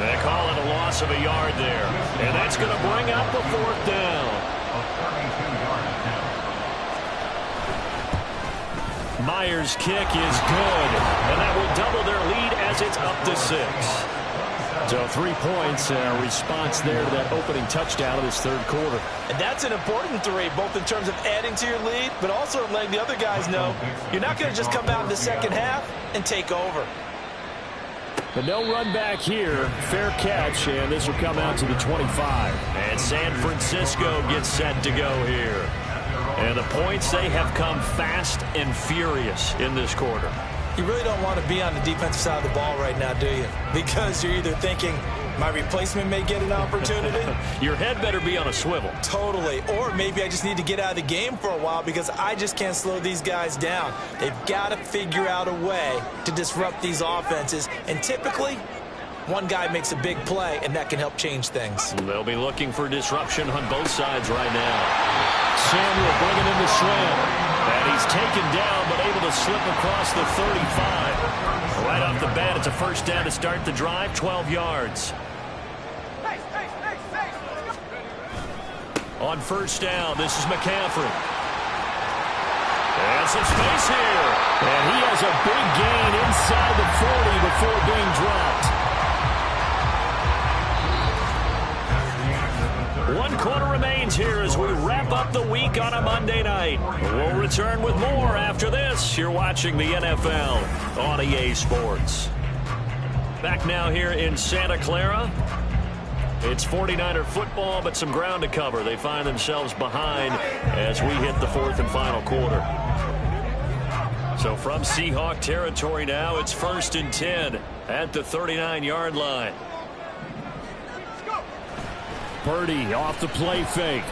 They call it a loss of a yard there. And that's going to bring up the 4th down. Myers' kick is good. And that will double their lead as it's up to 6. So 3 points, response there to that opening touchdown of this 3rd quarter. And that's an important 3, both in terms of adding to your lead, but also letting the other guys know you're not going to just come out in the 2nd half and take over. But no run back here. Fair catch, and this will come out to the 25. And San Francisco gets set to go here. And the points, they have come fast and furious in this quarter. You really don't want to be on the defensive side of the ball right now, do you? Because you're either thinking, my replacement may get an opportunity. Your head better be on a swivel. Totally. Or maybe I just need to get out of the game for a while because I just can't slow these guys down. They've got to figure out a way to disrupt these offenses. And typically, one guy makes a big play, and that can help change things. They'll be looking for disruption on both sides right now. Samuel bringing in the slam. And he's taken down, but able to slip across the 35. Right off the bat, it's a 1st down to start the drive, 12 yards. On 1st down, this is McCaffrey. And some space here. And he has a big gain inside the 40 before being dropped. 1 quarter remains here as we wrap up the week on a Monday night. We'll return with more after this. You're watching the NFL on EA Sports. Back now here in Santa Clara. It's 49er football, but some ground to cover. They find themselves behind as we hit the 4th and final quarter. So from Seahawk territory now, it's 1st and 10 at the 39-yard line. Purdy off the play fake.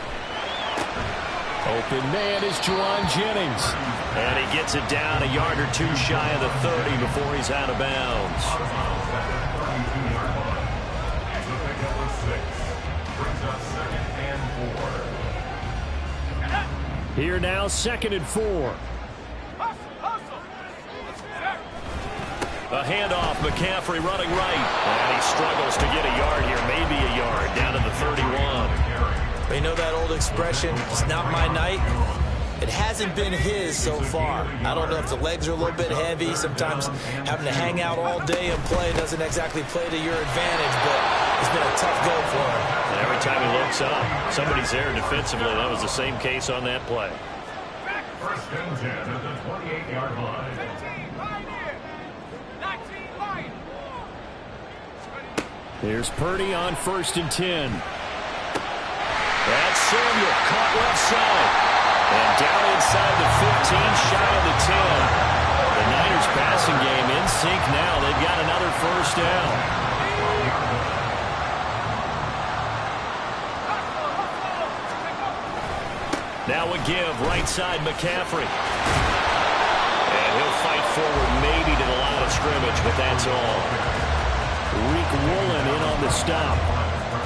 Open man is Jawan Jennings. And he gets it down a yard or 2 shy of the 30 before he's out of bounds. Here now, 2nd and 4. A handoff, McCaffrey running right. And he struggles to get a yard here, maybe a yard, down to the 31. Well, you know that old expression, it's not my night? It hasn't been his so far. I don't know if the legs are a little bit heavy. Sometimes having to hang out all day and play doesn't exactly play to your advantage, but it's been a tough go for him. And every time he looks up, somebody's there defensively. That was the same case on that play. 1st and 10 at the 28-yard line. Here's Purdy on 1st and 10. That's Samuel, caught left side. And down inside the 15, shy of the 10. The Niners passing game in sync now. They've got another 1st down. Now a give, right side McCaffrey. And he'll fight forward maybe to the line of scrimmage, but that's all. Reek Woolen in on the stop.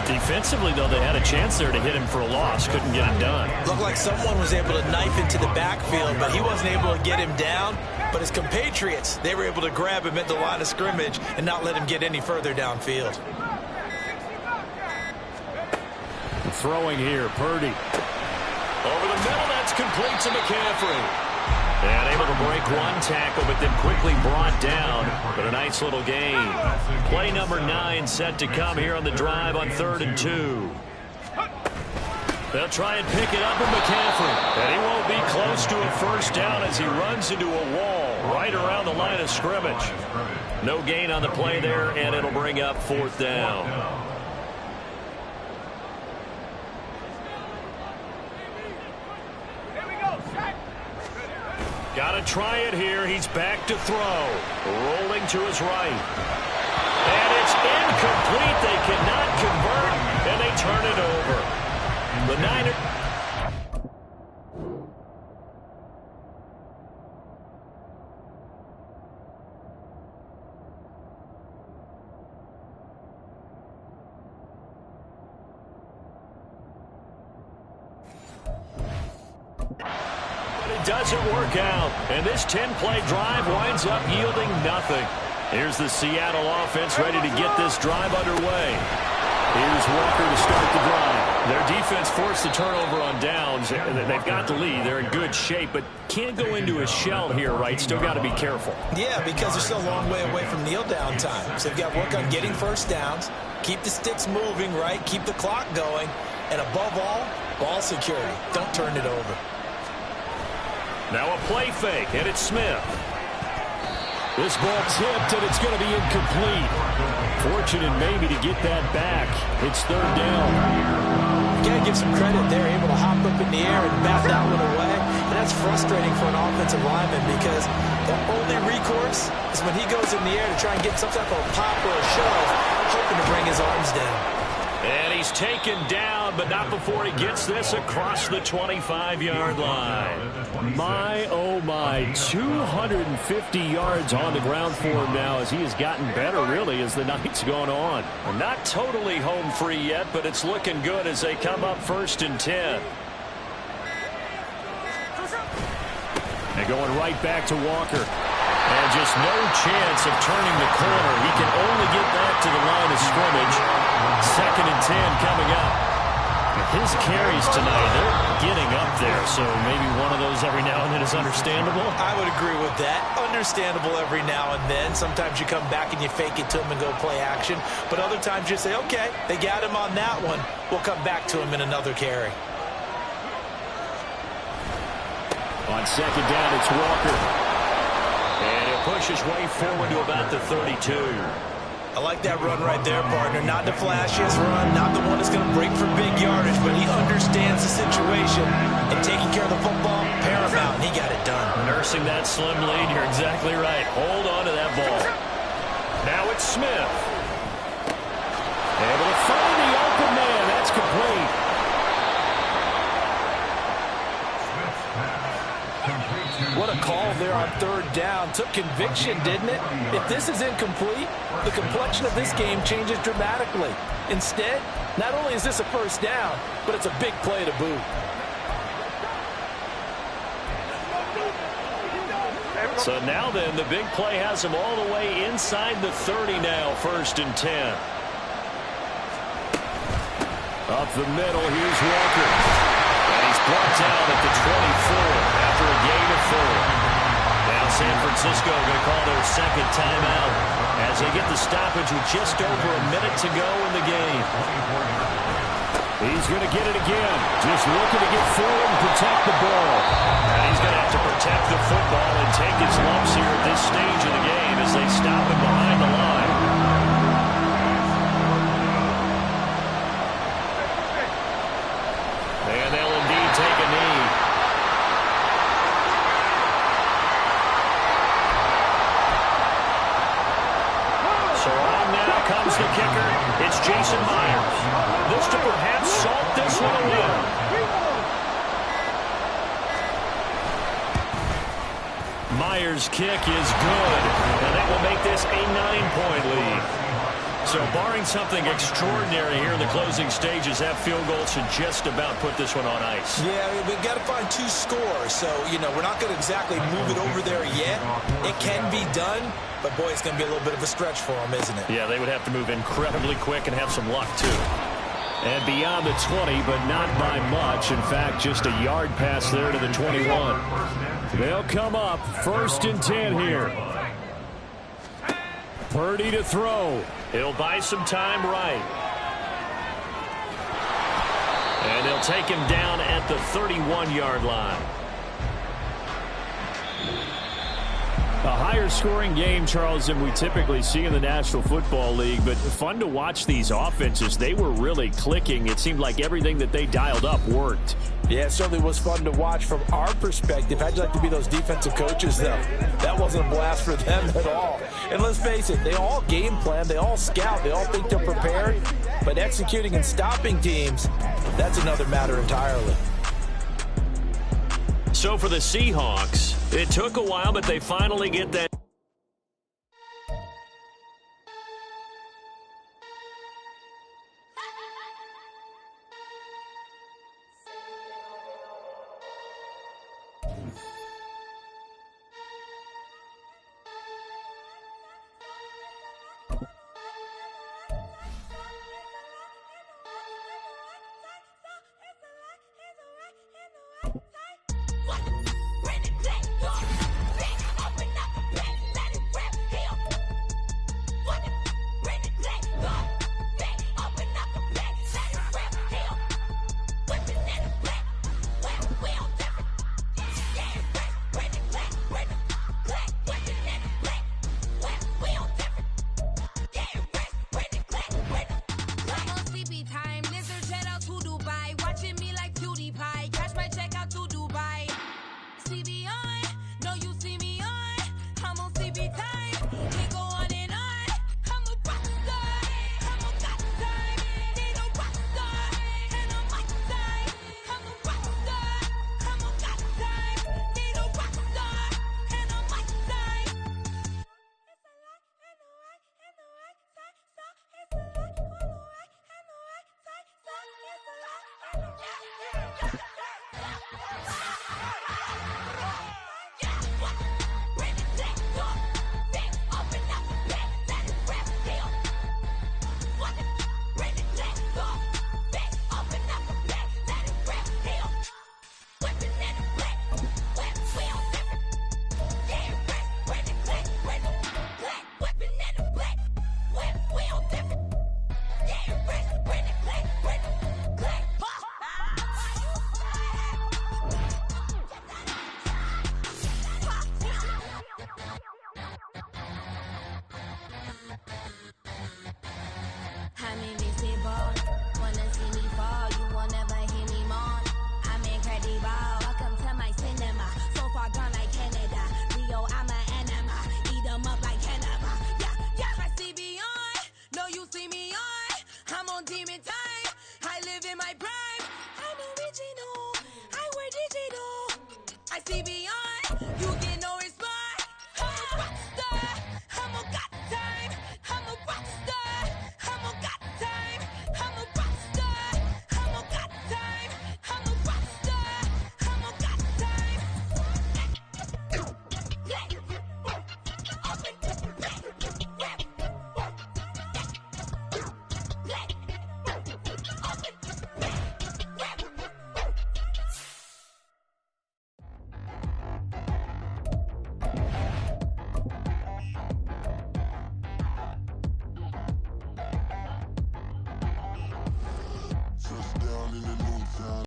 Defensively, though, they had a chance there to hit him for a loss. Couldn't get it done. Looked like someone was able to knife into the backfield, but he wasn't able to get him down. But his compatriots, they were able to grab him at the line of scrimmage and not let him get any further downfield. Throwing here, Purdy. Over the middle, that's complete to McCaffrey. And able to break one tackle, but then quickly brought down. But a nice little gain. Play number 9 set to come here on the drive on 3rd and 2. They'll try and pick it up with McCaffrey. And he won't be close to a first down as he runs into a wall right around the line of scrimmage. No gain on the play there, and it'll bring up 4th down. Got to try it here. He's back to throw. Rolling to his right. And it's incomplete. They cannot convert, and they turn it over. The Niners. Doesn't work out, and this 10-play drive winds up yielding nothing. Here's the Seattle offense ready to get this drive underway. Here's Walker to start the drive. Their defense forced the turnover on downs. They've got the lead. They're in good shape, but can't go into a shell here, right? Still got to be careful. Yeah, because they're still a long way away from kneel down time. So they've got to work on getting first downs, keep the sticks moving, right? Keep the clock going, and above all, ball security. Don't turn it over. Now a play fake, and it's Smith. This ball tipped, and it's going to be incomplete. Fortunate maybe to get that back. It's 3rd down. You got to give some credit. They're able to hop up in the air and bat that one away. And that's frustrating for an offensive lineman because the only recourse is when he goes in the air to try and get some type of a pop or a shove, hoping to bring his arms down. And he's taken down, but not before he gets this across the 25-yard line. My, oh my, 250 yards on the ground for him now as he has gotten better, really, as the night's gone on. Not totally home free yet, but it's looking good as they come up 1st and 10. And going right back to Walker. And just no chance of turning the corner. He can only get back to the line of scrimmage. 2nd and 10 coming up. His carries tonight, they're getting up there, so maybe one of those every now and then is understandable. I would agree with that. Understandable every now and then. Sometimes you come back and you fake it to him and go play action. But other times you say, okay, they got him on that one. We'll come back to him in another carry. On 2nd down, it's Walker. And he'll push his way forward to about the 32. I like that run right there, partner. Not the flashiest run, not the one that's going to break for big yardage, but he understands the situation, and taking care of the football, paramount, and he got it done. Nursing that slim lead, you're exactly right. Hold on to that ball. Now it's Smith. Able to find the open man. That's complete. What a call there on 3rd down. Took conviction, didn't it? If this is incomplete, the complexion of this game changes dramatically. Instead, not only is this a first down, but it's a big play to boot. So now then, the big play has him all the way inside the 30 now, 1st and 10. Up the middle, here's Walker. And he's brought down at the 24 after a gain of 4. Now San Francisco going to call their 2nd timeout as they get the stoppage with just over a minute to go in the game. He's going to get it again. Just looking to get forward and protect the ball. And he's going to have to protect the football and take his lumps here at this stage of the game as they stop him behind the line. And they'll indeed take a knee. So on now comes the kicker. It's Jason Myers. This to perhaps salt this one away. Myers' kick is good, and that will make this a 9-point lead. So barring something extraordinary here in the closing stages, that field goal should just about put this one on ice. Yeah, we've got to find 2 scores. So, we're not going to exactly move it over there yet. It can be done, but, boy, it's going to be a little bit of a stretch for them, isn't it? Yeah, they would have to move incredibly quick and have some luck, too. And beyond the 20, but not by much. In fact, just a yard pass there to the 21. They'll come up 1st and 10 here. Purdy to throw. He'll buy some time right. And they'll take him down at the 31-yard line. A higher scoring game, Charles, than we typically see in the National Football League, but fun to watch these offenses. They were really clicking. It seemed like everything that they dialed up worked. Yeah, it certainly was fun to watch from our perspective. How'd you like to be those defensive coaches, though? That wasn't a blast for them at all. And let's face it, they all game plan, they all scout, they all think they're prepared, but executing and stopping teams, that's another matter entirely. So for the Seahawks, it took a while, but they finally get that. I see beyond. You